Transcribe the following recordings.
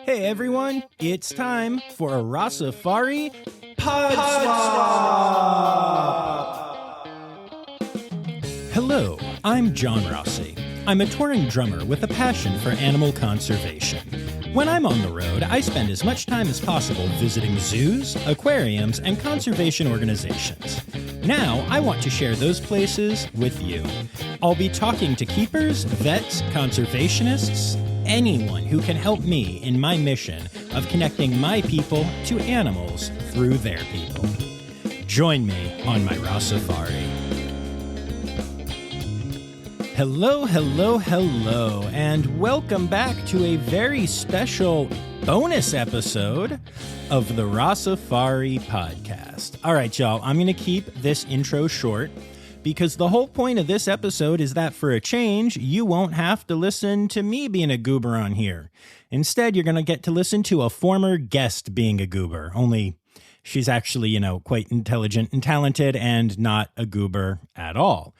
Hey everyone, it's time for a Rossifari Podswap! Hello, I'm John Rossi. I'm a touring drummer with a passion for animal conservation. When I'm on the road, I spend as much time as possible visiting zoos, aquariums, and conservation organizations. Now, I want to share those places with you. I'll be talking to keepers, vets, conservationists, anyone who can help me in my mission of connecting my people to animals through their people. Join me on my Rossifari. Hello, hello, hello, and welcome back to a very special bonus episode of the Rossifari Podcast. All right, y'all, I'm going to keep this intro short because the whole point of this episode is that for a change, you won't have to listen to me being a goober on here. Instead, you're going to get to listen to a former guest being a goober, only she's actually, quite intelligent and talented and not a goober at all.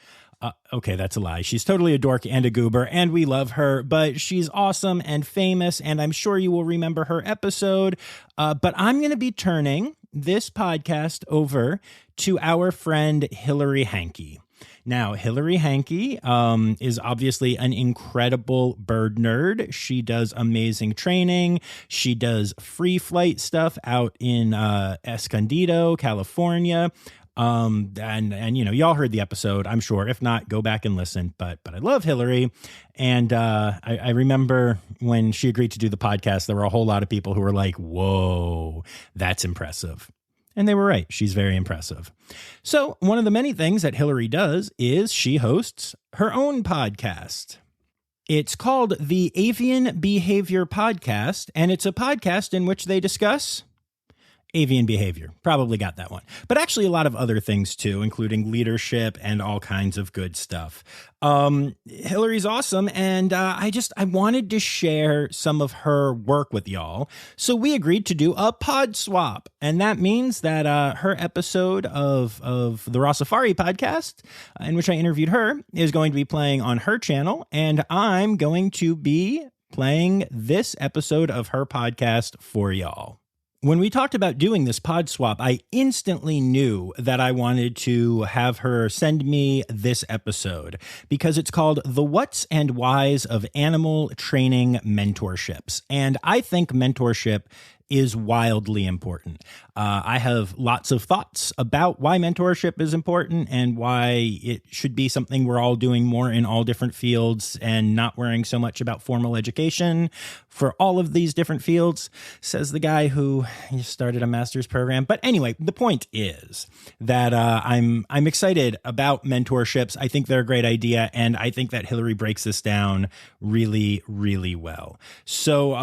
Okay, that's a lie. She's totally a dork and a goober, and we love her, but she's awesome and famous, and I'm sure you will remember her episode. But I'm going to be turning this podcast over to our friend Hillary Hankey. Now, Hillary Hankey is obviously an incredible bird nerd. She does amazing training. She does free flight stuff out in Escondido, California. And y'all heard the episode, I'm sure. If not, go back and listen. But I love Hillary. And I remember when she agreed to do the podcast, there were a whole lot of people who were like, whoa, that's impressive. And they were right. She's very impressive. So one of the many things that Hillary does is she hosts her own podcast. It's called the Avian Behavior Podcast, and it's a podcast in which they discuss avian behavior. Probably got that one. But actually a lot of other things too, including leadership and all kinds of good stuff. Hillary's awesome. And I wanted to share some of her work with y'all. So we agreed to do a Podswap. And that means that her episode of the Rossifari podcast, in which I interviewed her, is going to be playing on her channel. And I'm going to be playing this episode of her podcast for y'all. When we talked about doing this pod swap, I instantly knew that I wanted to have her send me this episode because it's called The Whats and Whys of Animal Training Mentorships. And I think mentorship is wildly important. I have lots of thoughts about why mentorship is important and why it should be something we're all doing more in all different fields and not worrying so much about formal education for all of these different fields, says the guy who started a master's program. But anyway, the point is that I'm excited about mentorships. I think they're a great idea, and I think that Hillary breaks this down really, really well. So,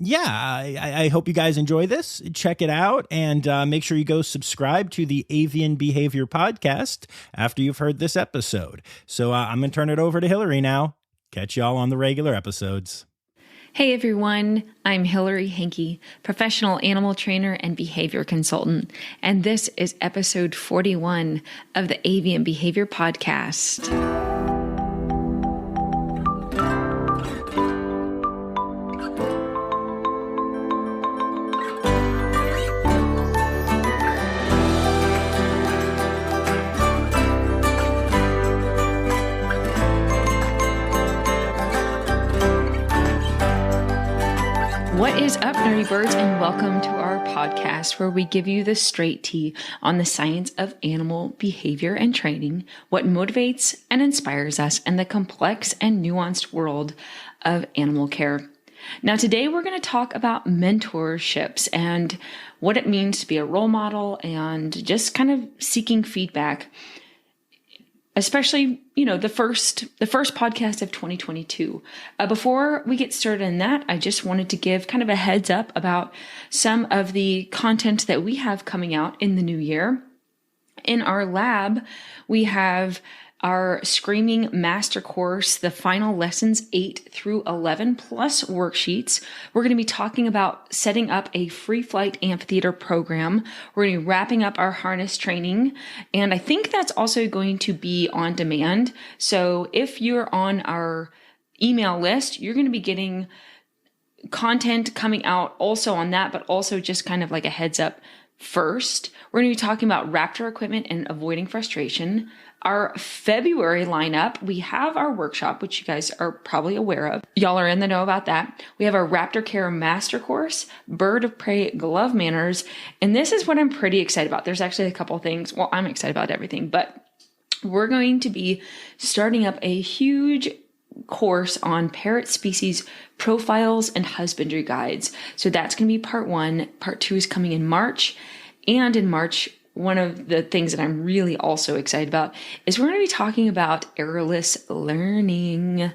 I hope you guys enjoy this. Check it out and make sure you go subscribe to the Avian Behavior Podcast after you've heard this episode. So I'm going to turn it over to Hillary now. Catch y'all on the regular episodes. Hey everyone, I'm Hillary Hankey, professional animal trainer and behavior consultant, and this is episode 41 of the Avian Behavior Podcast. What is up, nerdy birds, and welcome to our podcast where we give you the straight tea on the science of animal behavior and training, what motivates and inspires us, and the complex and nuanced world of animal care. Now, today we're going to talk about mentorships and what it means to be a role model and just kind of seeking feedback. Especially, the first podcast of 2022. Before we get started in that, I just wanted to give kind of a heads up about some of the content that we have coming out in the new year. In our lab, we have our Screaming Master Course, the final lessons 8 through 11 plus worksheets. We're going to be talking about setting up a free flight amphitheater program. We're going to be wrapping up our harness training. And I think that's also going to be on demand. So if you're on our email list, you're going to be getting content coming out also on that, but also just kind of like a heads up first. We're going to be talking about raptor equipment and avoiding frustration. Our February lineup, we have our workshop, which you guys are probably aware of. Y'all are in the know about that. We have our Raptor Care Master Course, Bird of Prey Glove Manners, and this is what I'm pretty excited about. There's actually a couple things. Well, I'm excited about everything, but we're going to be starting up a huge course on parrot species profiles and husbandry guides. So that's going to be part 1. Part 2 is coming in March. And in March, one of the things that I'm really also excited about is we're going to be talking about errorless learning.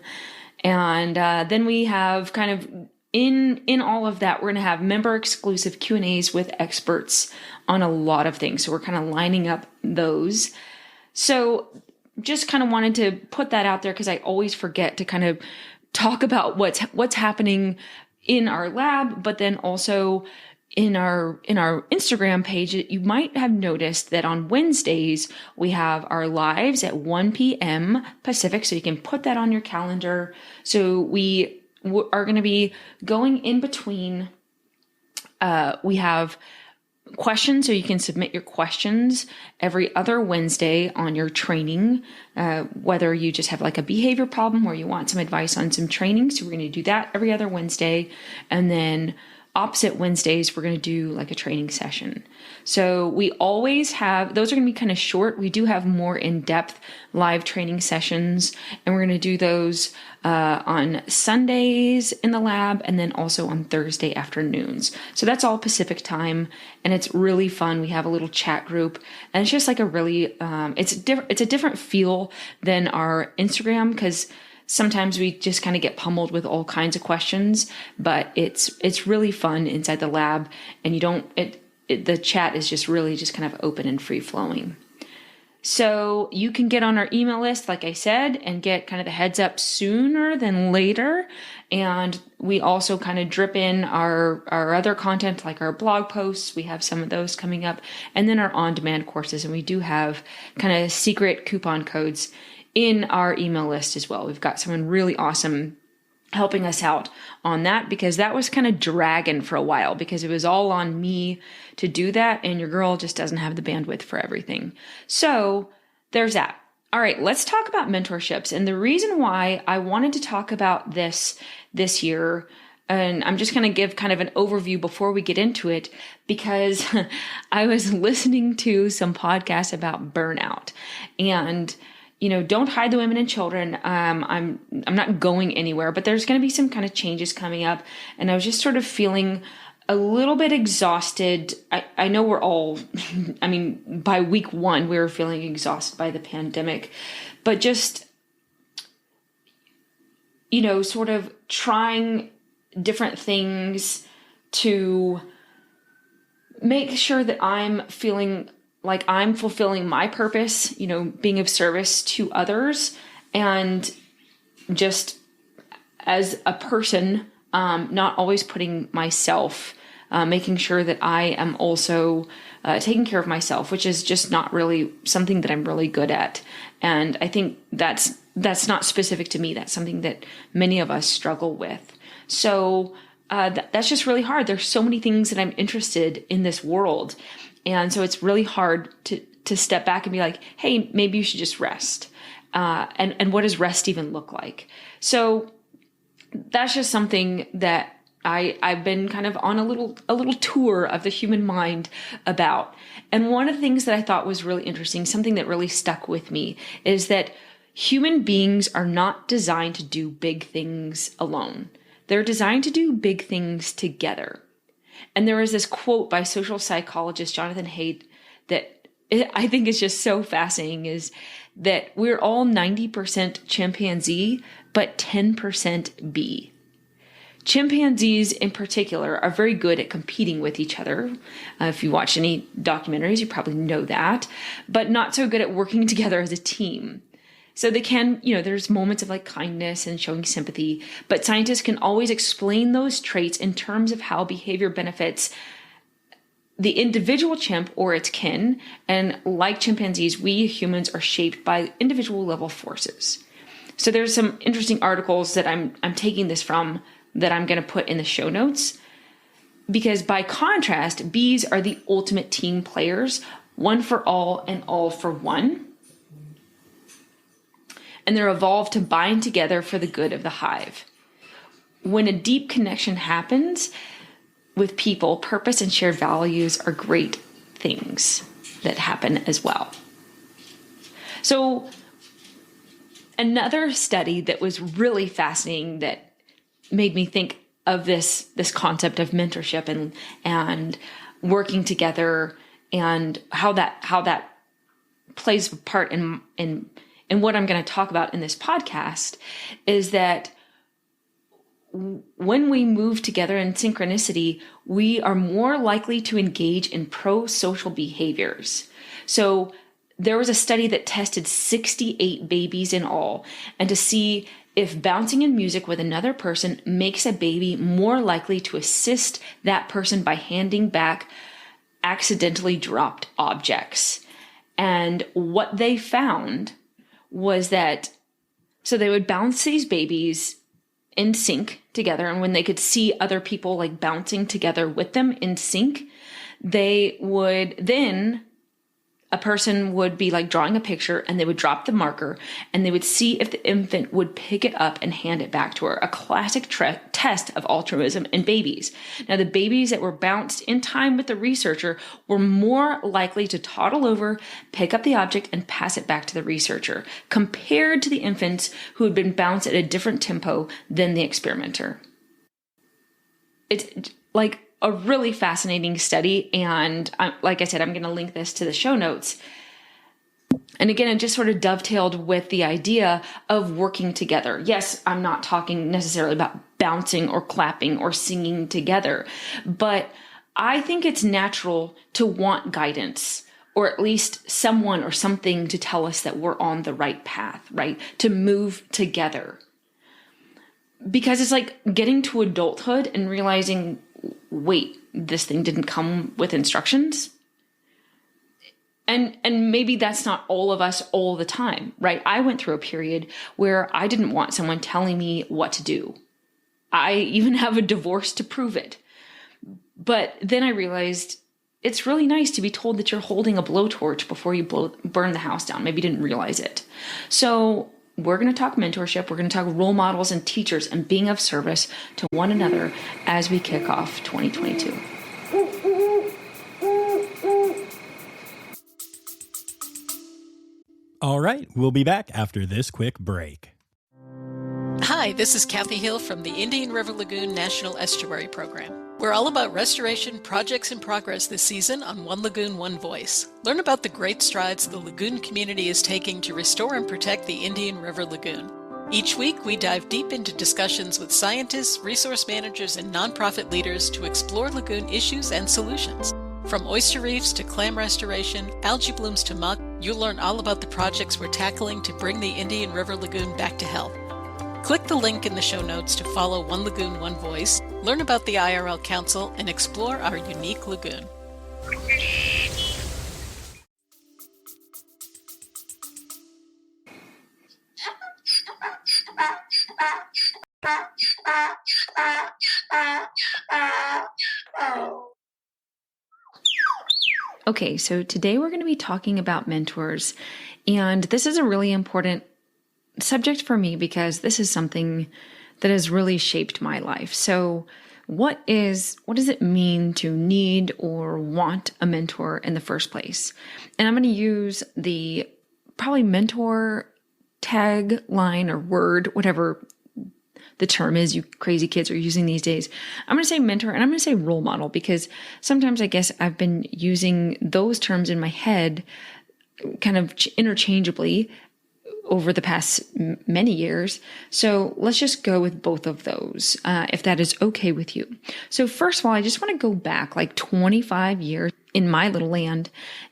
And then we have kind of in all of that, we're going to have member exclusive Q&As with experts on a lot of things. So we're kind of lining up those. So just kind of wanted to put that out there because I always forget to kind of talk about what's happening in our lab, but then also in our Instagram page. You might have noticed that on Wednesdays we have our lives at 1 p.m. Pacific, so you can put that on your calendar. So we are going to be going in between. We have questions, so you can submit your questions every other Wednesday on your training, whether you just have like a behavior problem or you want some advice on some training. So we're going to do that every other Wednesday. And then opposite Wednesdays, we're going to do like a training session. So we always have, those are going to be kind of short. We do have more in-depth live training sessions, and we're going to do those on Sundays in the lab and then also on Thursday afternoons. So that's all Pacific time, and it's really fun. We have a little chat group, and it's just like a really, it's a different feel than our Instagram, because sometimes we just kind of get pummeled with all kinds of questions, but it's really fun inside the lab, and the chat is just really just kind of open and free flowing. So you can get on our email list, like I said, and get kind of the heads up sooner than later. And we also kind of drip in our other content, like our blog posts. We have some of those coming up, and then our on-demand courses. And we do have kind of secret coupon codes in our email list as well. We've got someone really awesome helping us out on that, because that was kind of dragging for a while because it was all on me to do that, and your girl just doesn't have the bandwidth for everything. So there's that. All right, let's talk about mentorships. And the reason why I wanted to talk about this year, and I'm just going to give kind of an overview before we get into it, because I was listening to some podcasts about burnout, and don't hide the women and children. I'm not going anywhere, but there's going to be some kind of changes coming up. And I was just sort of feeling a little bit exhausted. I know we're all, by week 1, we were feeling exhausted by the pandemic, but just, sort of trying different things to make sure that I'm feeling like I'm fulfilling my purpose, being of service to others, and just as a person, not always putting myself, making sure that I am also taking care of myself, which is just not really something that I'm really good at. And I think that's not specific to me. That's something that many of us struggle with. So that's just really hard. There's so many things that I'm interested in this world. And so it's really hard to step back and be like, hey, maybe you should just rest. And what does rest even look like? So that's just something that I've been kind of on a little tour of the human mind about. And one of the things that I thought was really interesting, something that really stuck with me, is that human beings are not designed to do big things alone. They're designed to do big things together. And there was this quote by social psychologist Jonathan Haidt that I think is just so fascinating, is that we're all 90% chimpanzee, but 10% bee. Chimpanzees in particular are very good at competing with each other. If you watch any documentaries, you probably know that, but not so good at working together as a team. So they can, there's moments of like kindness and showing sympathy, but scientists can always explain those traits in terms of how behavior benefits the individual chimp or its kin. And like chimpanzees, we humans are shaped by individual level forces. So there's some interesting articles that I'm taking this from that I'm going to put in the show notes. Because by contrast, bees are the ultimate team players, one for all and all for one. And they're evolved to bind together for the good of the hive. When a deep connection happens with people, purpose and shared values are great things that happen as well. So another study that was really fascinating that made me think of this concept of mentorship and working together and how that plays a part in what I'm going to talk about in this podcast is that when we move together in synchronicity, we are more likely to engage in pro-social behaviors. So there was a study that tested 68 babies in all, and to see if bouncing in music with another person makes a baby more likely to assist that person by handing back accidentally dropped objects. And what they found was that, so they would bounce these babies in sync together, and when they could see other people like bouncing together with them in sync, they would then, a person would be like drawing a picture and they would drop the marker and they would see if the infant would pick it up and hand it back to her. A classic test of altruism in babies. Now, the babies that were bounced in time with the researcher were more likely to toddle over, pick up the object, and pass it back to the researcher, compared to the infants who had been bounced at a different tempo than the experimenter. It's like a really fascinating study. And like I said, I'm going to link this to the show notes. And again, it just sort of dovetailed with the idea of working together. Yes, I'm not talking necessarily about bouncing or clapping or singing together, but I think it's natural to want guidance, or at least someone or something to tell us that we're on the right path, right? To move together. Because it's like getting to adulthood and realizing, wait, this thing didn't come with instructions. And maybe that's not all of us all the time, right? I went through a period where I didn't want someone telling me what to do. I even have a divorce to prove it. But then I realized it's really nice to be told that you're holding a blowtorch before you burn the house down. Maybe you didn't realize it. So we're going to talk mentorship. We're going to talk role models and teachers and being of service to one another as we kick off 2022. All right, we'll be back after this quick break. Hi, this is Kathy Hill from the Indian River Lagoon National Estuary Program. We're all about restoration projects in progress this season on One Lagoon, One Voice. Learn about the great strides the lagoon community is taking to restore and protect the Indian River Lagoon. Each week, we dive deep into discussions with scientists, resource managers, and nonprofit leaders to explore lagoon issues and solutions. From oyster reefs to clam restoration, algae blooms to muck, you'll learn all about the projects we're tackling to bring the Indian River Lagoon back to health. Click the link in the show notes to follow One Lagoon, One Voice, learn about the IRL Council, and explore our unique lagoon. Okay, so today we're going to be talking about mentors, and this is a really important subject for me because this is something that has really shaped my life. So what does it mean to need or want a mentor in the first place? And I'm going to use the probably mentor tagline or word, whatever the term is you crazy kids are using these days. I'm going to say mentor and I'm going to say role model because sometimes I guess I've been using those terms in my head kind of interchangeably over the past many years. So let's just go with both of those, if that is okay with you. So first of all, I just want to go back like 25 years in my little land.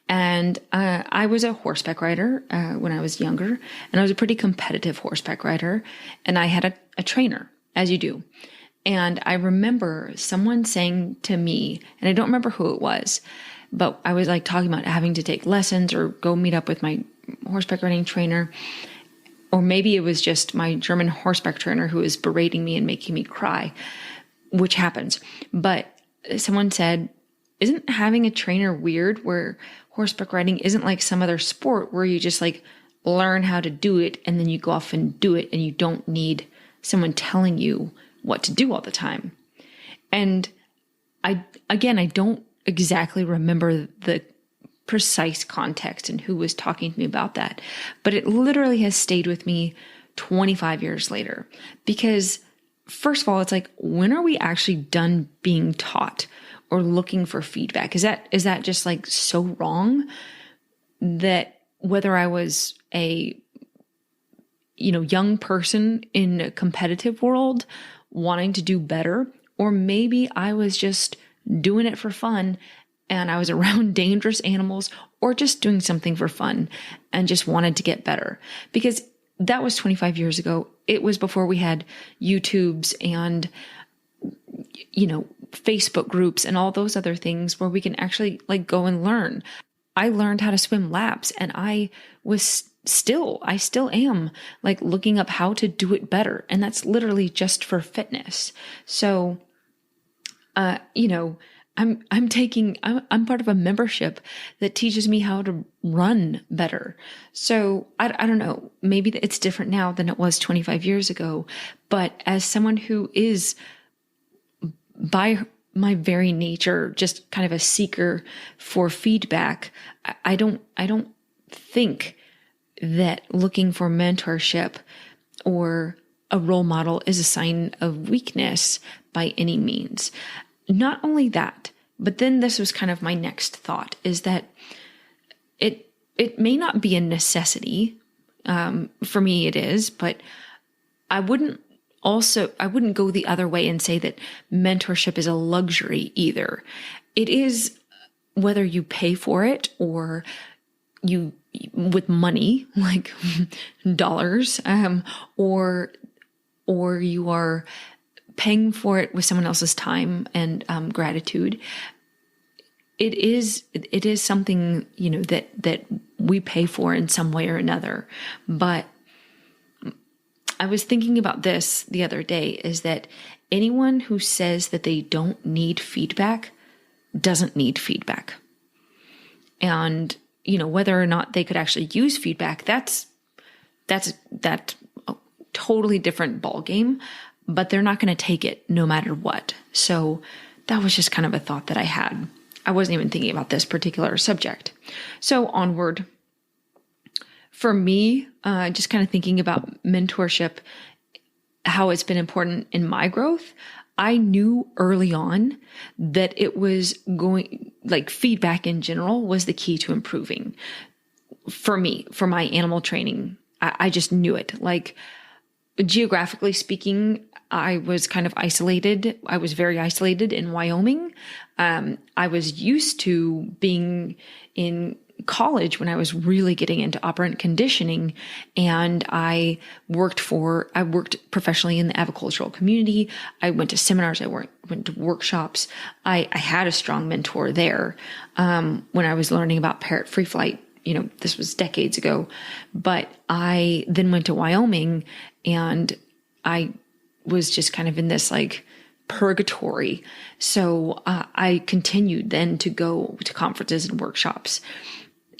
And I was a horseback rider when I was younger, and I was a pretty competitive horseback rider. And I had a trainer, as you do. And I remember someone saying to me, and I don't remember who it was, but I was like talking about having to take lessons or go meet up with my horseback riding trainer. or maybe it was just my German horseback trainer who was berating me and making me cry, which happens. But someone said, isn't having a trainer weird, where horseback riding isn't like some other sport where you just like learn how to do it and then you go off and do it and you don't need someone telling you what to do all the time. And I don't exactly remember the precise context and who was talking to me about that, but it literally has stayed with me 25 years later. Because first of all, it's like, when are we actually done being taught or looking for feedback? Is that just like so wrong that whether I was a, young person in a competitive world wanting to do better, or maybe I was just doing it for fun and I was around dangerous animals, or just doing something for fun and just wanted to get better? Because that was 25 years ago. It was before we had YouTubes and, Facebook groups and all those other things where we can actually like go and learn. I learned how to swim laps, and I still am like looking up how to do it better. And that's literally just for fitness. So, I'm part of a membership that teaches me how to run better. So I don't know, maybe it's different now than it was 25 years ago, but as someone who is by my very nature just kind of a seeker for feedback, I don't think that looking for mentorship or a role model is a sign of weakness by any means. Not only that, but then this was kind of my next thought, is that it may not be a necessity. For me it is, but I wouldn't go the other way and say that mentorship is a luxury either. It is, whether you pay for it or you with money, like dollars, or you are paying for it with someone else's time and gratitude. It is something, that we pay for in some way or another. But I was thinking about this the other day, is that anyone who says that they don't need feedback doesn't need feedback. And, whether or not they could actually use feedback, that's a totally different ballgame, but they're not going to take it no matter what. So that was just kind of a thought that I had. I wasn't even thinking about this particular subject. So onward. For me, just kind of thinking about mentorship, how it's been important in my growth, I knew early on that it was feedback in general was the key to improving. For me, for my animal training, I just knew it. Like, geographically speaking, I was kind of isolated. I was very isolated in Wyoming. I was used to being in college when I was really getting into operant conditioning, and I worked professionally in the avicultural community. I went to seminars. I went to workshops. I had a strong mentor there when I was learning about parrot free flight. This was decades ago, but I then went to Wyoming, and I was just kind of in this like purgatory. So I continued then to go to conferences and workshops,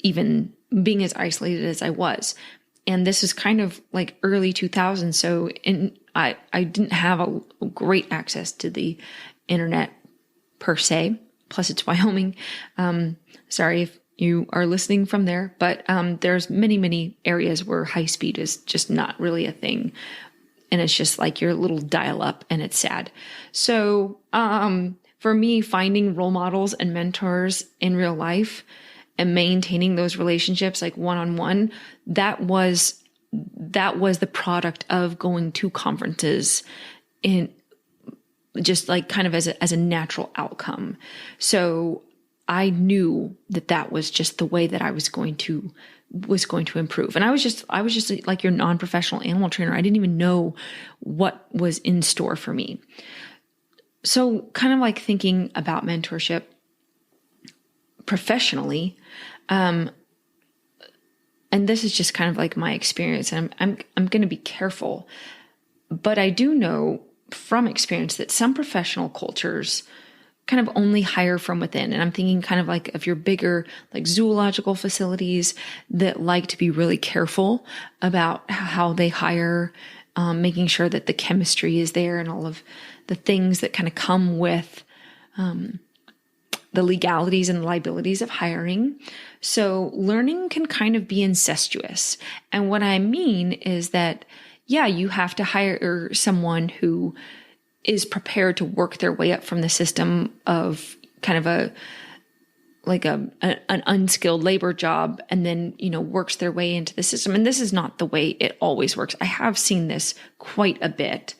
even being as isolated as I was. And this is kind of like early 2000s. So I didn't have a great access to the internet per se. Plus it's Wyoming. Sorry if you are listening from there, but there's many, many areas where high speed is just not really a thing. And it's just like your little dial up, and it's sad. So for me, finding role models and mentors in real life and maintaining those relationships like one-on-one, that was the product of going to conferences in just like kind of as a natural outcome. So I knew that was just the way that I was going to improve. And I was just like your non-professional animal trainer. I didn't even know what was in store for me. So kind of like thinking about mentorship professionally, and this is just kind of like my experience, and I'm going to be careful, but I do know from experience that some professional cultures kind of only hire from within. And I'm thinking kind of like of your bigger, like zoological facilities that like to be really careful about how they hire, making sure that the chemistry is there and all of the things that kind of come with the legalities and liabilities of hiring. So learning can kind of be incestuous. And what I mean is that, yeah, you have to hire someone who is prepared to work their way up from the system of kind of an unskilled labor job, and then, works their way into the system. And this is not the way it always works. I have seen this quite a bit,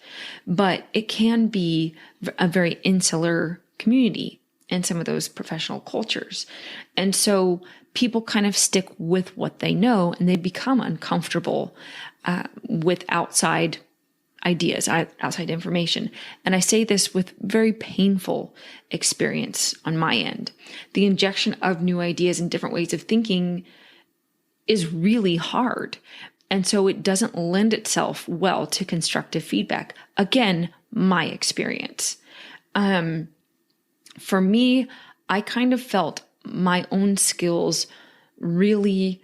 but it can be a very insular community in some of those professional cultures. And so people kind of stick with what they know, and they become uncomfortable with outside ideas, outside information. And I say this with very painful experience on my end. The injection of new ideas and different ways of thinking is really hard. And so it doesn't lend itself well to constructive feedback. Again, my experience. For me, I kind of felt my own skills really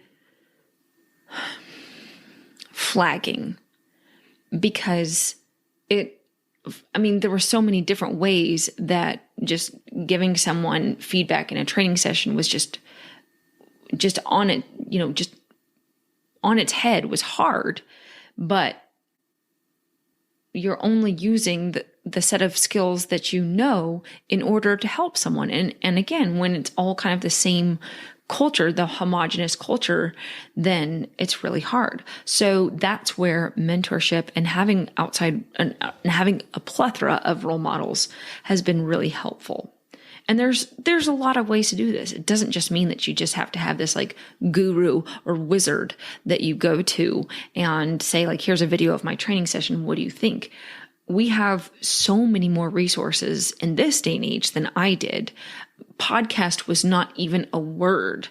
flagging, because there were so many different ways that just giving someone feedback in a training session was just on it, just on its head was hard, but you're only using the set of skills that you know in order to help someone. And again, when it's all kind of the same culture, the homogenous culture, then it's really hard. So that's where mentorship and having having a plethora of role models has been really helpful. And there's a lot of ways to do this. It doesn't just mean that you just have to have this like guru or wizard that you go to and say like, here's a video of my training session. What do you think? We have so many more resources in this day and age than I did. Podcast was not even a word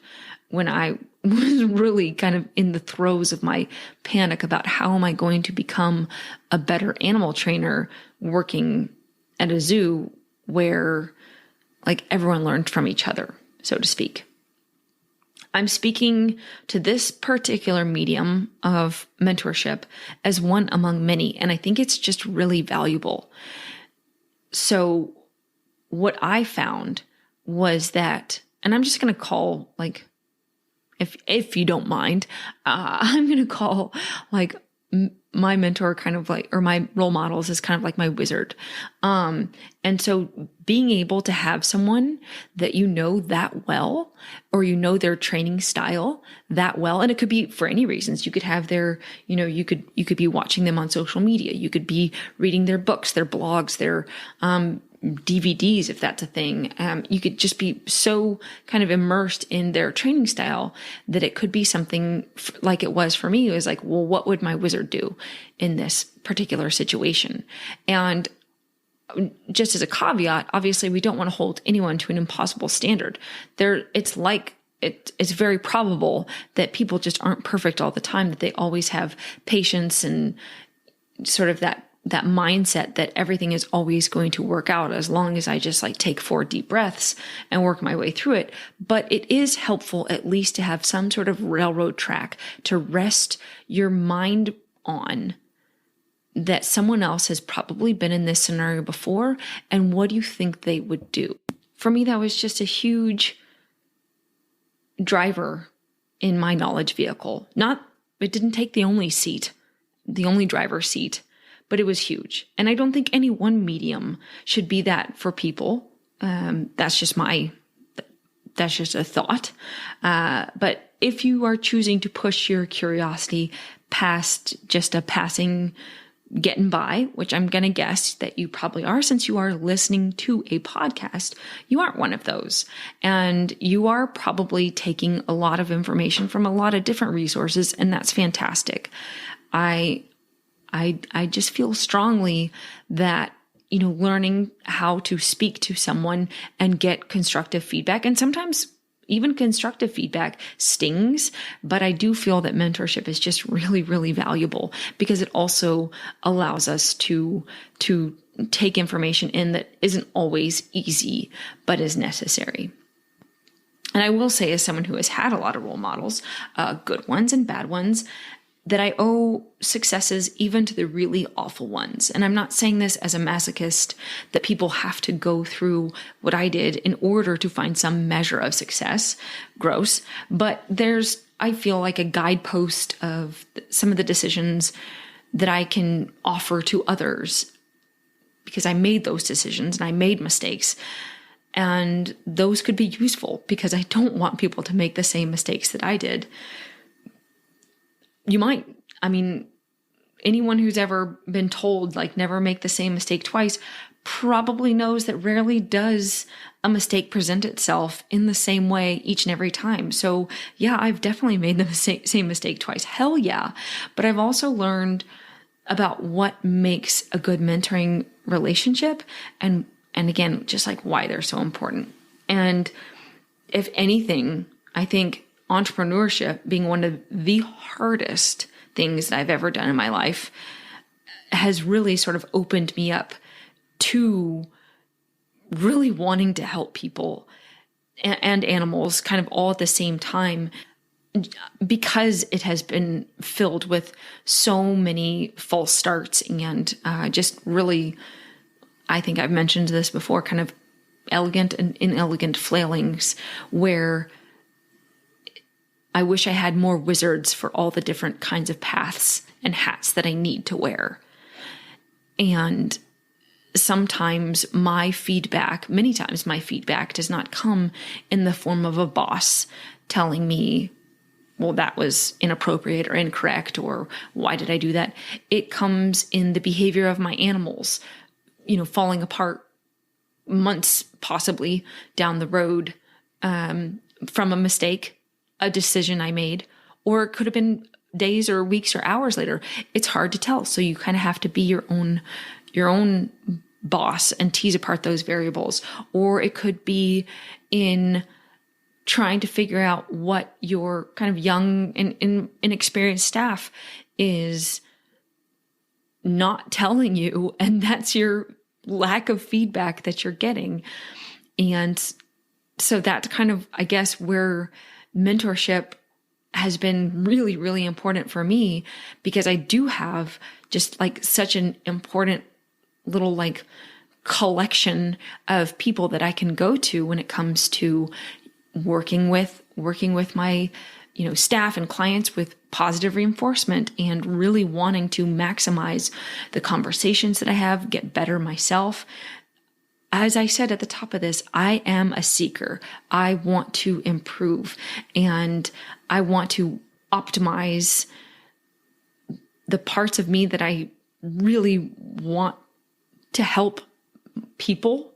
when I was really kind of in the throes of my panic about how am I going to become a better animal trainer working at a zoo where like everyone learned from each other, so to speak. I'm speaking to this particular medium of mentorship as one among many, and I think it's just really valuable. So what I found was that, and I'm just going to call like, if you don't mind, I'm going to call like my mentor kind of like, or my role models is kind of like my wizard. And so being able to have someone that you know that well, or you know their training style that well, and it could be for any reasons. You could have their, you could be watching them on social media. You could be reading their books, their blogs, their, DVDs, if that's a thing. You could just be so kind of immersed in their training style that it could be something like it was for me. It was like, well, what would my wizard do in this particular situation? And just as a caveat, obviously we don't want to hold anyone to an impossible standard. It's very probable that people just aren't perfect all the time, that they always have patience and sort of that mindset that everything is always going to work out as long as I just like take 4 deep breaths and work my way through it. But it is helpful at least to have some sort of railroad track to rest your mind on, that someone else has probably been in this scenario before. And what do you think they would do? For me, that was just a huge driver in my knowledge vehicle. It didn't take the only driver's seat, but it was huge. And I don't think any one medium should be that for people. That's just a thought. But if you are choosing to push your curiosity past just a passing getting by, which I'm going to guess that you probably are, since you are listening to a podcast, you aren't one of those. And you are probably taking a lot of information from a lot of different resources, and that's fantastic. I just feel strongly that, learning how to speak to someone and get constructive feedback. And sometimes even constructive feedback stings, but I do feel that mentorship is just really, really valuable because it also allows us to take information in that isn't always easy, but is necessary. And I will say, as someone who has had a lot of role models, good ones and bad ones, that I owe successes even to the really awful ones. And I'm not saying this as a masochist, that people have to go through what I did in order to find some measure of success. Gross. But there's, I feel like, a guidepost of some of the decisions that I can offer to others because I made those decisions and I made mistakes. And those could be useful because I don't want people to make the same mistakes that I did. You might. I mean, anyone who's ever been told, like, never make the same mistake twice, probably knows that rarely does a mistake present itself in the same way each and every time. So yeah, I've definitely made the same mistake twice. Hell yeah. But I've also learned about what makes a good mentoring relationship and again, just like why they're so important. And if anything, I think entrepreneurship, being one of the hardest things that I've ever done in my life, has really sort of opened me up to really wanting to help people and animals kind of all at the same time, because it has been filled with so many false starts and just really, I think I've mentioned this before, kind of elegant and inelegant flailings where I wish I had more wizards for all the different kinds of paths and hats that I need to wear. And sometimes many times my feedback does not come in the form of a boss telling me, well, that was inappropriate or incorrect, or why did I do that? It comes in the behavior of my animals, falling apart months possibly down the road from a mistake, a decision I made, or it could have been days or weeks or hours later. It's hard to tell. So you kind of have to be your own boss and tease apart those variables. Or it could be in trying to figure out what your kind of young and inexperienced staff is not telling you, and that's your lack of feedback that you're getting. And so that's kind of, I guess, where mentorship has been really, really important for me, because I do have just like such an important little like collection of people that I can go to when it comes to working with my, staff and clients with positive reinforcement and really wanting to maximize the conversations that I have, get better myself. As I said at the top of this, I am a seeker. I want to improve and I want to optimize the parts of me that I really want to help people.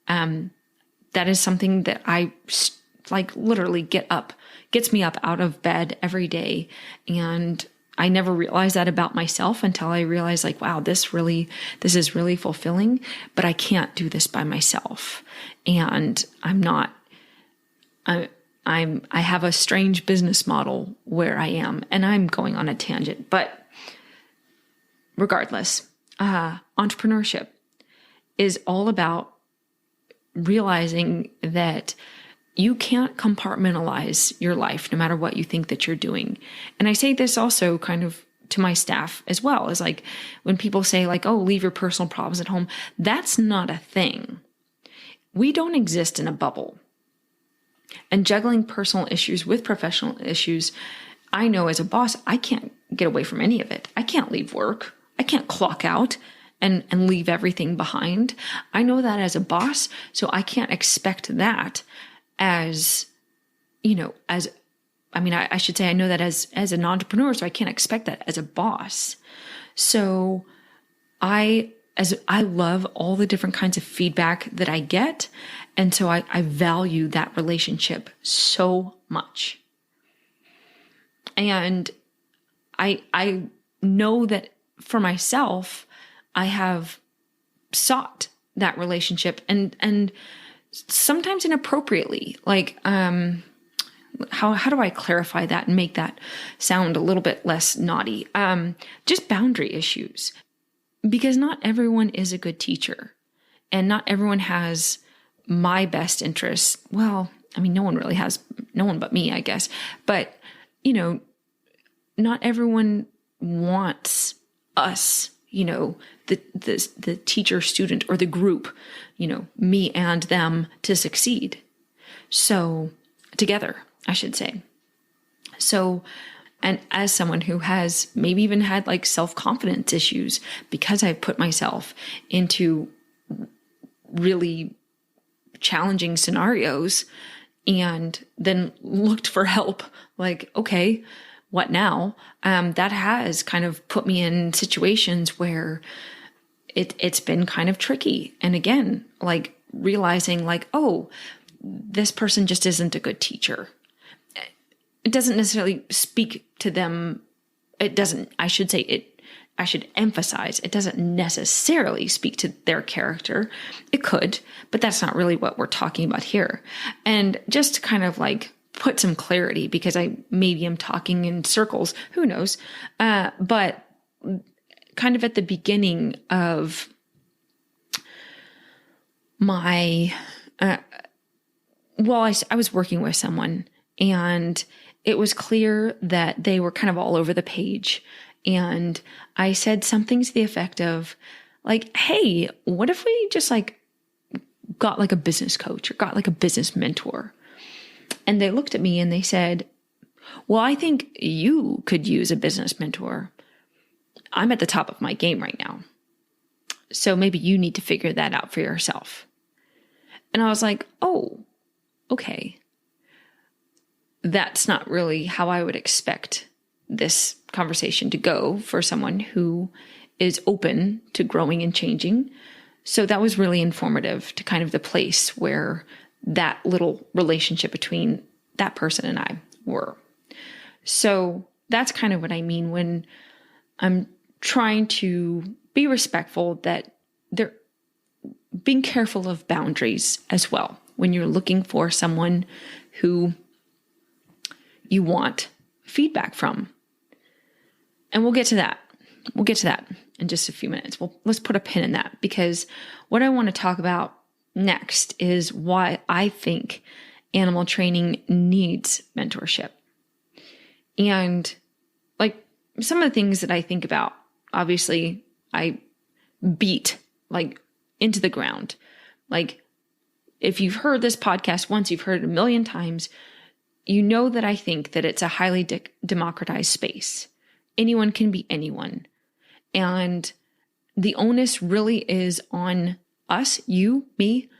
That is something that I literally gets me up out of bed every day. And I never realized that about myself until I realized wow, this is really fulfilling, but I can't do this by myself. And I have a strange business model where I am, and I'm going on a tangent, but regardless, entrepreneurship is all about realizing that you can't compartmentalize your life no matter what you think that you're doing. And I say this also kind of to my staff as well, is when people say oh, leave your personal problems at home, that's not a thing. We don't exist in a bubble. And juggling personal issues with professional issues, I know as a boss, I can't get away from any of it. I can't leave work. I can't clock out and leave everything behind. I know that as a boss, so I can't expect that I should say I know that as an entrepreneur, so I can't expect that as a boss. So I love all the different kinds of feedback that I get. And so I value that relationship so much. And I know that for myself, I have sought that relationship and sometimes inappropriately. how do I clarify that and make that sound a little bit less naughty? Just boundary issues, because not everyone is a good teacher and not everyone has my best interests. Well, I mean, no one really has, no one but me, I guess. But, not everyone wants us, the teacher, student, or the group, me and them to succeed. So together, I should say. So, and as someone who has maybe even had like self-confidence issues because I've put myself into really challenging scenarios and then looked for help, like, okay, what now? That has kind of put me in situations where it's been kind of tricky. And again, like realizing like, oh, this person just isn't a good teacher. It doesn't necessarily speak to them. I should emphasize, it doesn't necessarily speak to their character. It could, but that's not really what we're talking about here. And just to kind of like put some clarity, because maybe I'm talking in circles, who knows? But kind of at the beginning of my, I was working with someone, and it was clear that they were kind of all over the page. And I said something to the effect of like, hey, what if we just like got like a business coach or got like a business mentor? And they looked at me and they said, well, I think you could use a business mentor. I'm at the top of my game right now. So maybe you need to figure that out for yourself. And I was like, oh, okay. That's not really how I would expect this conversation to go for someone who is open to growing and changing. So that was really informative to kind of the place where that little relationship between that person and I were. So that's kind of what I mean when I'm trying to be respectful, that they're being careful of boundaries as well when you're looking for someone who you want feedback from. And we'll get to that. We'll get to that in just a few minutes. Well, let's put a pin in that, because what I want to talk about next is why I think animal training needs mentorship. And like some of the things that I think about, obviously I beat like into the ground. Like if you've heard this podcast once, you've heard it a million times, you know that I think that it's a highly democratized space. Anyone can be anyone. And the onus really is on us, you, me,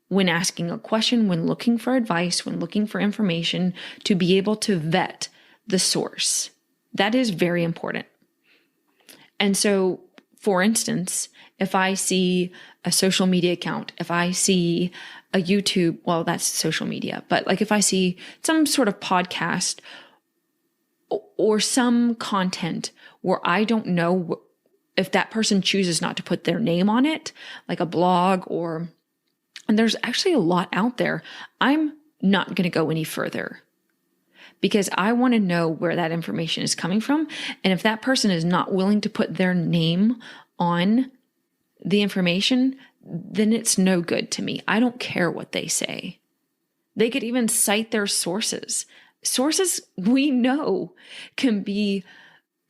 when asking a question, when looking for advice, when looking for information, to be able to vet the source. That is very important. And so, for instance, if I see a social media account, if I see a YouTube, well, that's social media, but like if I see some sort of podcast or some content where I don't know if that person chooses not to put their name on it, like a blog and there's actually a lot out there, I'm not going to go any further because I want to know where that information is coming from. And if that person is not willing to put their name on the information, then it's no good to me. I don't care what they say. They could even cite their sources. Sources we know can be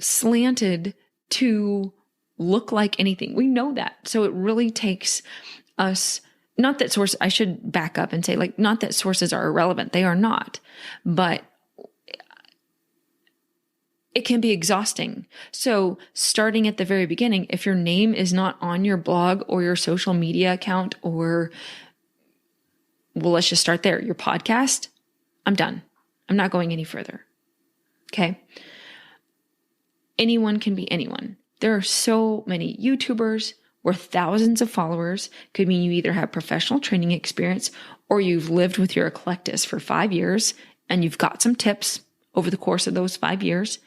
slanted to look like anything. We know that. So it really takes us, not that source, I should back up and say, like, not that sources are irrelevant. They are not, but it can be exhausting. So starting at the very beginning, if your name is not on your blog or your social media account, or, well, let's just start there, your podcast, I'm done. I'm not going any further. Okay. Anyone can be anyone. There are so many YouTubers with thousands of followers. Could mean you either have professional training experience or you've lived with your eclectus for 5 years and you've got some tips over the course of those 5 years.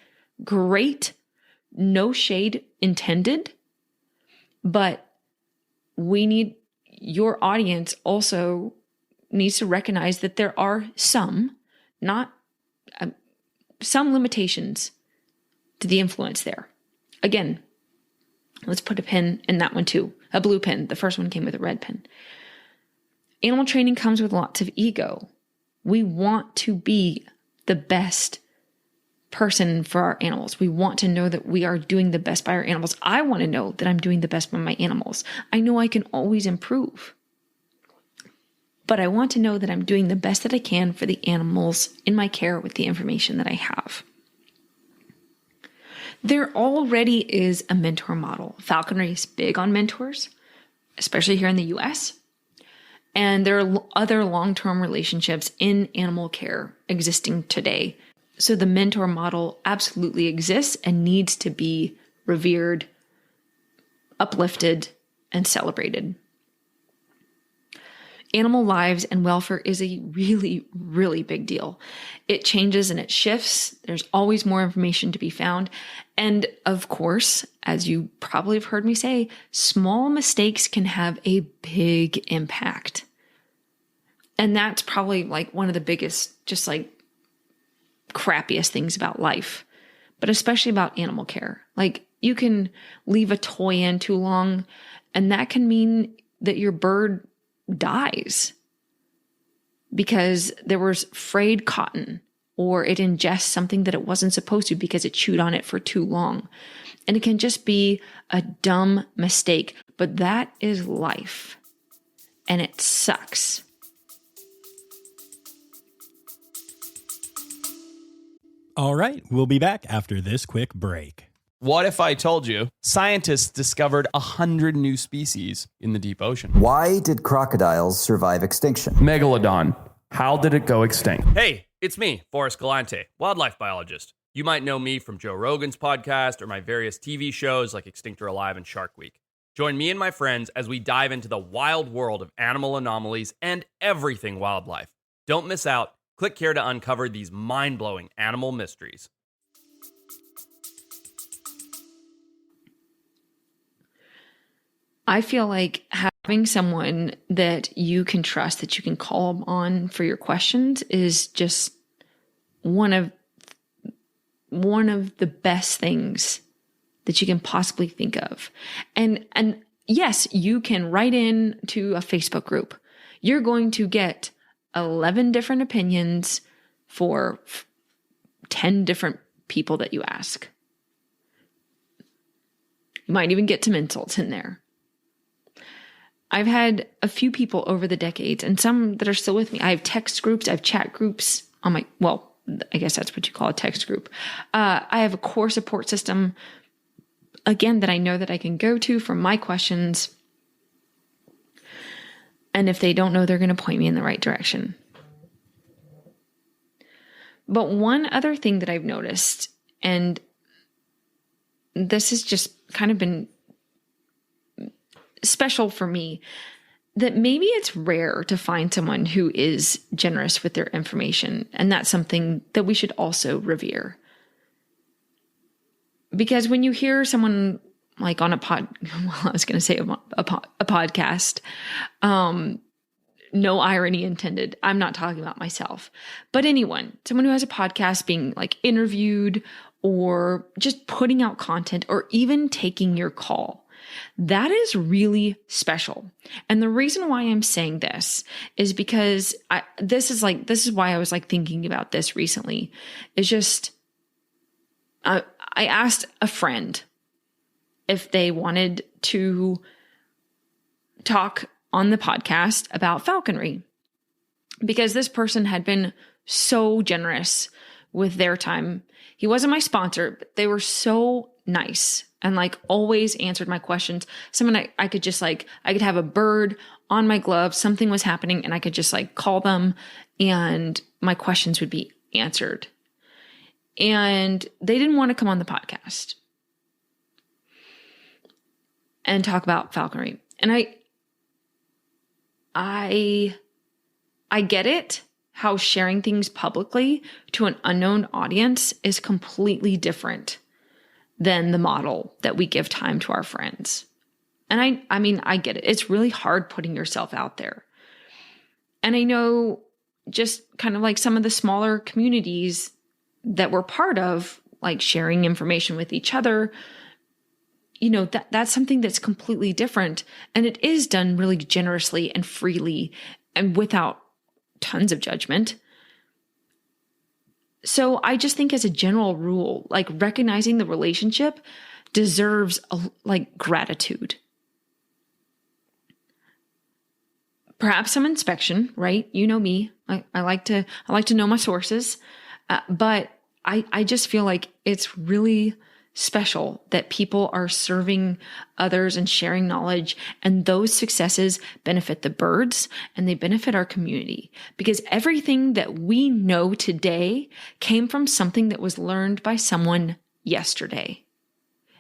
Great. No shade intended. But your audience also needs to recognize that there are some, not some limitations to the influence there. Again, let's put a pin in that one too. A blue pin. The first one came with a red pin. Animal training comes with lots of ego. We want to be the best person for our animals. We want to know that we are doing the best by our animals. I want to know that I'm doing the best by my animals. I know I can always improve, but I want to know that I'm doing the best that I can for the animals in my care with the information that I have. There already is a mentor model. Falconry is big on mentors, especially here in the US. And there are other long-term relationships in animal care existing today. So the mentor model absolutely exists and needs to be revered, uplifted, and celebrated. Animal lives and welfare is a really, really big deal. It changes and it shifts. There's always more information to be found. And of course, as you probably have heard me say, small mistakes can have a big impact. And that's probably like one of the biggest, just like crappiest things about life, but especially about animal care. Like you can leave a toy in too long, and that can mean that your bird dies because there was frayed cotton, or it ingests something that it wasn't supposed to because it chewed on it for too long. And it can just be a dumb mistake, but that is life, and it sucks. All right, we'll be back after this quick break. What if I told you scientists discovered 100 new species in the deep ocean? Why did crocodiles survive extinction? Megalodon. How did it go extinct? Hey, it's me, Forrest Galante, wildlife biologist. You might know me from Joe Rogan's podcast or my various TV shows like Extinct or Alive and Shark Week. Join me and my friends as we dive into the wild world of animal anomalies and everything wildlife. Don't miss out. Click here to uncover these mind-blowing animal mysteries. I feel like having someone that you can trust, that you can call on for your questions, is just one of the best things that you can possibly think of. And yes, you can write in to a Facebook group. You're going to get 11 different opinions for 10 different people that you ask. You might even get some insults in there. I've had a few people over the decades, and some that are still with me. I have text groups, I have chat groups on my, well, I guess that's what you call a text group. I have a core support system, again, that I know that I can go to for my questions. And if they don't know, they're going to point me in the right direction. But one other thing that I've noticed, and this has just kind of been special for me, that maybe it's rare to find someone who is generous with their information. And that's something that we should also revere. Because when you hear someone like on a podcast, no irony intended. I'm not talking about myself, but someone who has a podcast being like interviewed or just putting out content or even taking your call. That is really special. And the reason why I'm saying this is because this is why I was like thinking about this recently. Is just, I asked a friend if they wanted to talk on the podcast about falconry, because this person had been so generous with their time. He wasn't my sponsor, but they were so nice and like always answered my questions. Someone I could just like, I could have a bird on my glove, something was happening, and I could just like call them and my questions would be answered. And they didn't want to come on the podcast and talk about falconry. And I get it, how sharing things publicly to an unknown audience is completely different than the model that we give time to our friends. And I mean, I get it. It's really hard putting yourself out there. And I know just kind of like some of the smaller communities that we're part of, like sharing information with each other, that's something that's completely different. And it is done really generously and freely and without tons of judgment. So I just think as a general rule, like recognizing the relationship deserves gratitude. Perhaps some inspection, right? You know me. I like to know my sources, but I just feel like it's really special that people are serving others and sharing knowledge, and those successes benefit the birds and they benefit our community, because everything that we know today came from something that was learned by someone yesterday.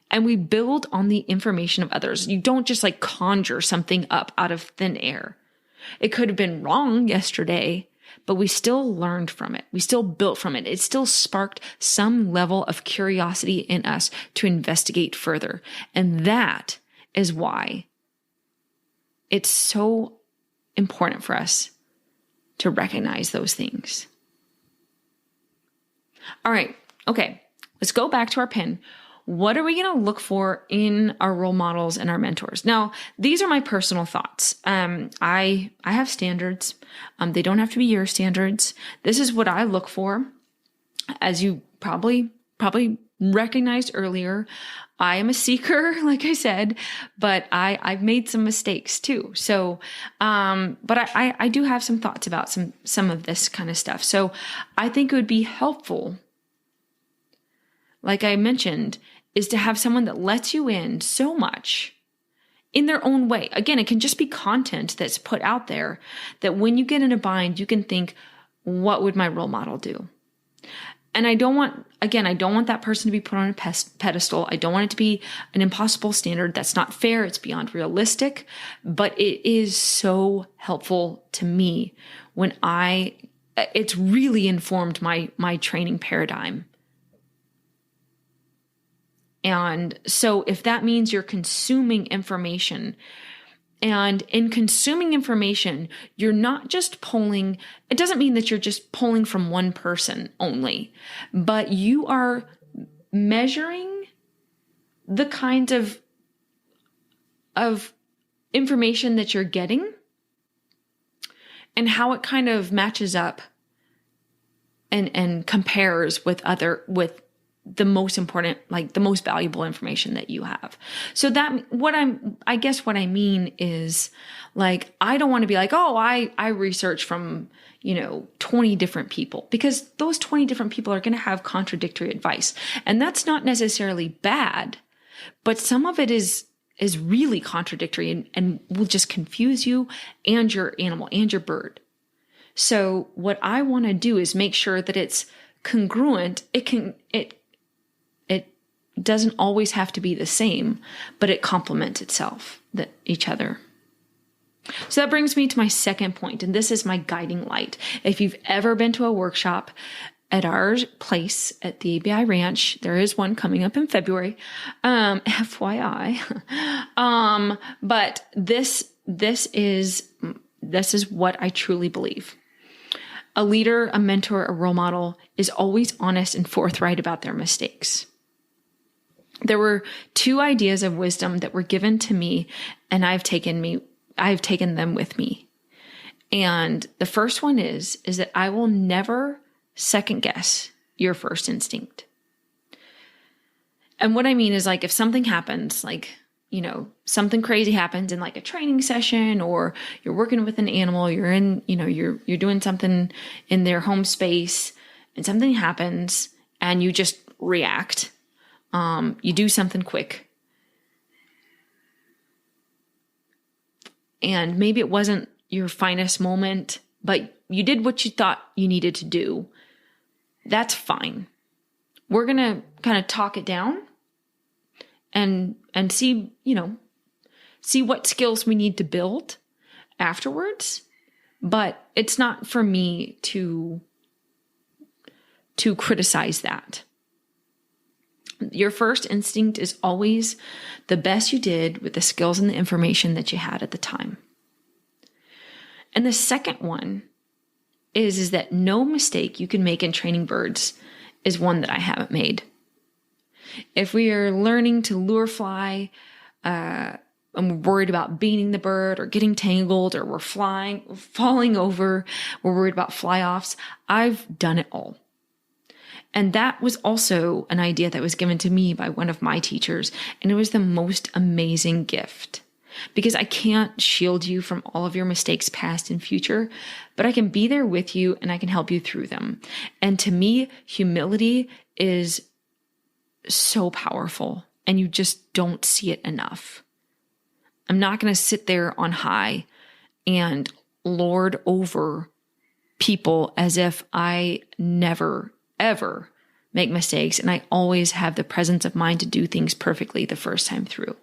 And we build on the information of others. You don't just like conjure something up out of thin air. It could have been wrong yesterday, but we still learned from it. We still built from it. It still sparked some level of curiosity in us to investigate further. And that is why it's so important for us to recognize those things. All right. Okay. Let's go back to our pen. What are we going to look for in our role models and our mentors? Now, these are my personal thoughts. I have standards. They don't have to be your standards. This is what I look for. As you probably recognized earlier, I am a seeker, like I said, but I've made some mistakes too. So, but I do have some thoughts about some of this kind of stuff. So I think it would be helpful, like I mentioned, is to have someone that lets you in so much in their own way. Again, it can just be content that's put out there that when you get in a bind, you can think, what would my role model do? And I don't want that person to be put on a pedestal. I don't want it to be an impossible standard. That's not fair. It's beyond realistic, but it is so helpful to me when it's really informed my training paradigm. And so if that means you're consuming information, and in consuming information, you're not just pulling, it doesn't mean that you're just pulling from one person only, but you are measuring the kinds of information that you're getting and how it kind of matches up and compares with the most important, like the most valuable information that you have. So what I mean is, like, I don't want to be like, oh, I research from, 20 different people, because those 20 different people are going to have contradictory advice. And that's not necessarily bad, but some of it is really contradictory and will just confuse you and your animal and your bird. So what I want to do is make sure that it's congruent. It doesn't always have to be the same, but it complements each other. So that brings me to my second point, and this is my guiding light. If you've ever been to a workshop at our place at the ABI Ranch, there is one coming up in February, FYI. But this is what I truly believe. A leader, a mentor, a role model is always honest and forthright about their mistakes. There were 2 ideas of wisdom that were given to me, and I've taken them with me. And the first one is that I will never second guess your first instinct. And what I mean is, like, if something happens, like, something crazy happens in like a training session, or you're working with an animal, you're in, you're doing something in their home space, and something happens and you just react. You do something quick, and maybe it wasn't your finest moment, but you did what you thought you needed to do. That's fine. We're going to kind of talk it down and see, see what skills we need to build afterwards. But it's not for me to criticize that. Your first instinct is always the best you did with the skills and the information that you had at the time. And the second one is that no mistake you can make in training birds is one that I haven't made. If we are learning to lure fly, and we're worried about beating the bird or getting tangled, or we're falling over, we're worried about fly-offs, I've done it all. And that was also an idea that was given to me by one of my teachers. And it was the most amazing gift, because I can't shield you from all of your mistakes, past and future, but I can be there with you and I can help you through them. And to me, humility is so powerful, and you just don't see it enough. I'm not going to sit there on high and lord over people as if I never, ever make mistakes, and I always have the presence of mind to do things perfectly the first time through.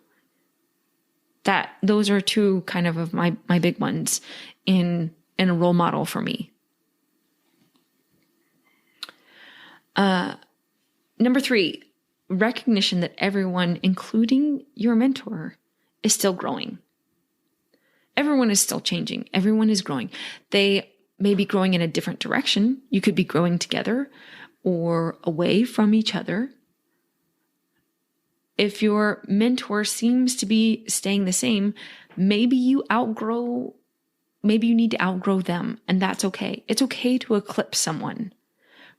Those are two kind of my big ones in a role model for me. Number 3, recognition that everyone, including your mentor, is still growing. Everyone is still changing. Everyone is growing. They may be growing in a different direction. You could be growing together or away from each other. If your mentor seems to be staying the same, maybe you need to outgrow them, and that's okay. It's okay to eclipse someone.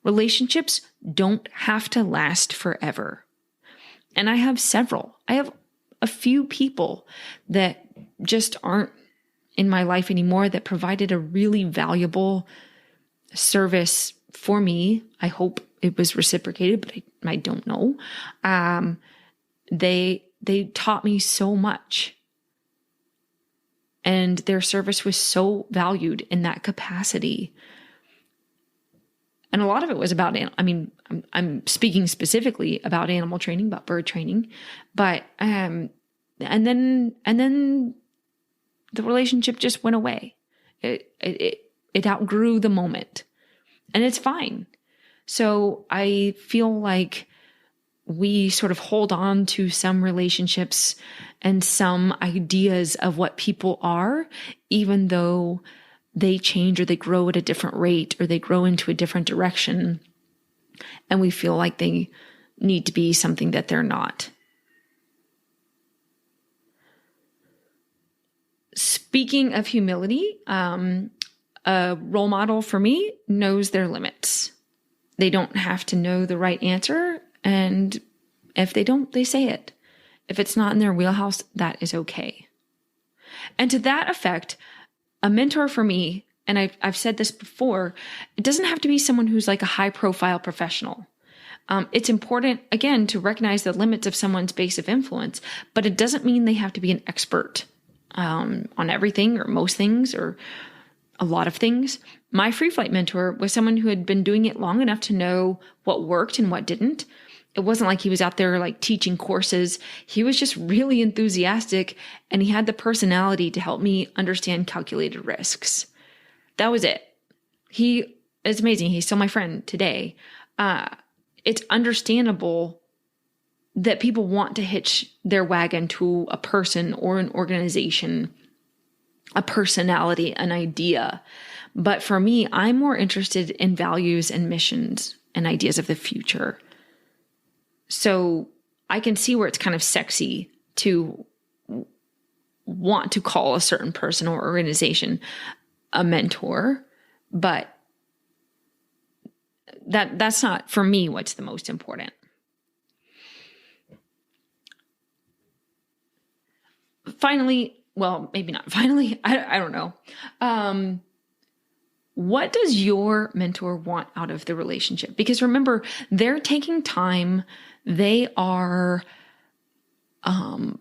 Relationships don't have to last forever. And I have several. I have a few people that just aren't in my life anymore that provided a really valuable service for me. I hope it was reciprocated, but I don't know. They taught me so much, and their service was so valued in that capacity. And a lot of it was about, I'm speaking specifically about animal training, about bird training, but, and then the relationship just went away. It outgrew the moment, and it's fine. So I feel like we sort of hold on to some relationships and some ideas of what people are, even though they change or they grow at a different rate or they grow into a different direction. And we feel like they need to be something that they're not. Speaking of humility, a role model for me knows their limits. They don't have to know the right answer. And if they don't, they say it. If it's not in their wheelhouse, that is okay. And to that effect, a mentor for me, and I've said this before, it doesn't have to be someone who's like a high profile professional. It's important, again, to recognize the limits of someone's base of influence, but it doesn't mean they have to be an expert on everything or most things or a lot of things. My free flight mentor was someone who had been doing it long enough to know what worked and what didn't. It wasn't like he was out there like teaching courses. He was just really enthusiastic, and he had the personality to help me understand calculated risks. That was it. It's amazing. He's still my friend today. It's understandable that people want to hitch their wagon to a person or an organization, a personality, an idea. But for me, I'm more interested in values and missions and ideas of the future. So I can see where it's kind of sexy to want to call a certain person or organization a mentor, but that's not, for me, what's the most important. Finally, well, maybe not finally, I don't know. What does your mentor want out of the relationship? Because remember, they're taking time. They are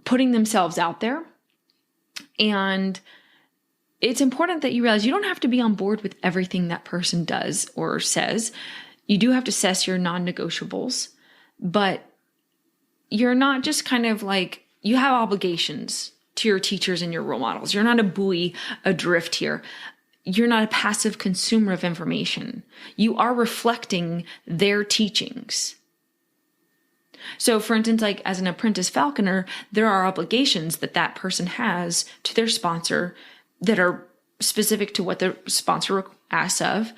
putting themselves out there. And it's important that you realize you don't have to be on board with everything that person does or says. You do have to assess your non-negotiables, but you're not just kind of like, you have obligations to your teachers and your role models. You're not a buoy adrift here. You're not a passive consumer of information. You are reflecting their teachings. So for instance, like as an apprentice falconer, there are obligations that person has to their sponsor that are specific to what the sponsor asks of.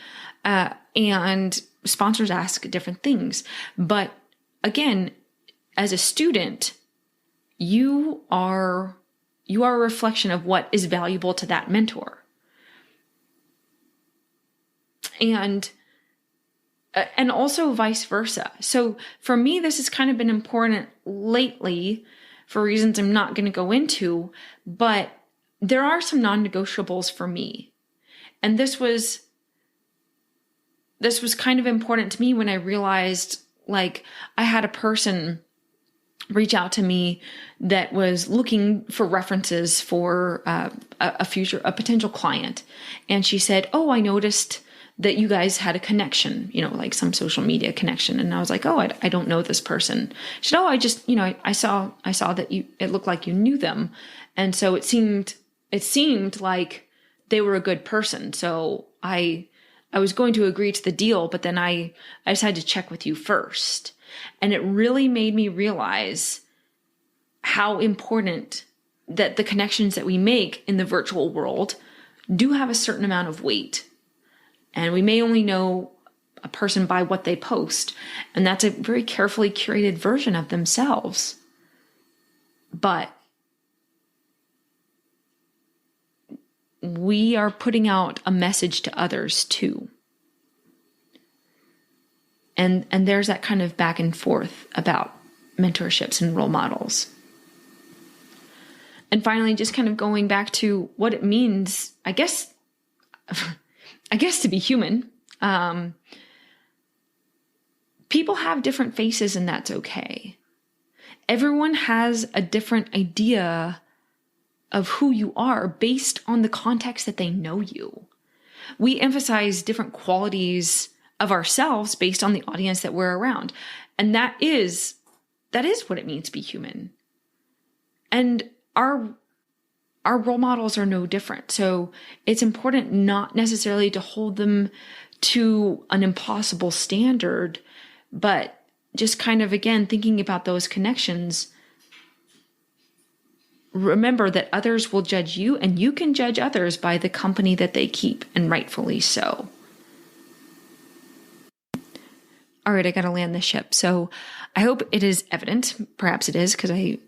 And sponsors ask different things. But again, as a student, you are a reflection of what is valuable to that mentor. And also vice versa. So for me, this has kind of been important lately for reasons I'm not going to go into, but there are some non-negotiables for me. And this was kind of important to me when I realized, like, I had a person reach out to me that was looking for references for a potential client. And she said, "Oh, I noticed that you guys had a connection, like some social media connection." And I was like, "Oh, I don't know this person." She said, "Oh, I just, I saw that it looked like you knew them. And so it seemed like they were a good person. So I was going to agree to the deal, but then I decided to check with you first." And it really made me realize how important that the connections that we make in the virtual world do have a certain amount of weight. And we may only know a person by what they post, and that's a very carefully curated version of themselves. But we are putting out a message to others too. And there's that kind of back and forth about mentorships and role models. And finally, just kind of going back to what it means, I guess to be human. People have different faces, and that's okay. Everyone has a different idea of who you are based on the context that they know you. We emphasize different qualities of ourselves based on the audience that we're around. And that is what it means to be human. And our role models are no different. So it's important not necessarily to hold them to an impossible standard, but just kind of, again, thinking about those connections. Remember that others will judge you, and you can judge others by the company that they keep, and rightfully so. All right, I got to land the ship. So I hope it is evident, perhaps it is, because I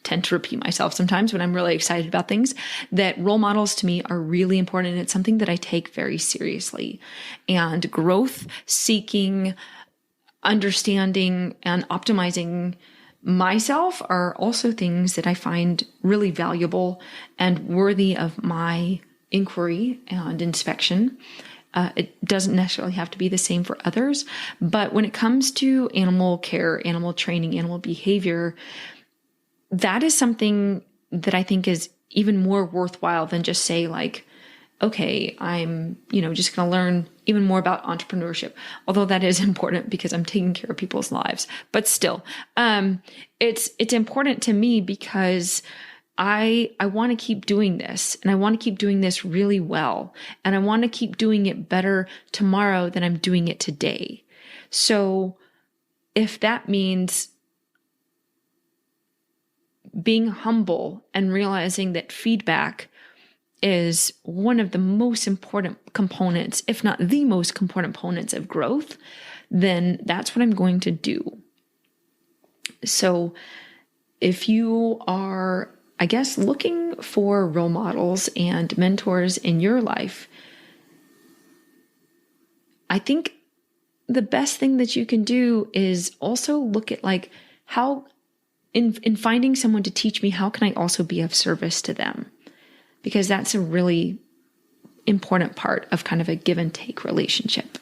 tend to repeat myself sometimes when I'm really excited about things, that role models to me are really important. And it's something that I take very seriously. And growth, seeking, understanding, and optimizing myself are also things that I find really valuable and worthy of my inquiry and inspection. It doesn't necessarily have to be the same for others, but when it comes to animal care, animal training, animal behavior, that is something that I think is even more worthwhile than just say, like, okay, I'm, just going to learn even more about entrepreneurship, although that is important because I'm taking care of people's lives. But still, it's important to me because I want to keep doing this, and I want to keep doing this really well, and I want to keep doing it better tomorrow than I'm doing it today. So if that means being humble and realizing that feedback is one of the most important components, if not the most important components of growth, then that's what I'm going to do. So if you are, I guess, looking for role models and mentors in your life, I think the best thing that you can do is also look at, like, how in finding someone to teach me, how can I also be of service to them? Because that's a really important part of kind of a give and take relationship.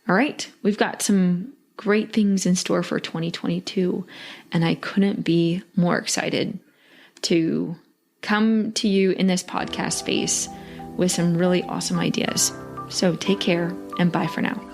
All right, we've got some great things in store for 2022, and I couldn't be more excited to come to you in this podcast space with some really awesome ideas. So take care, and bye for now.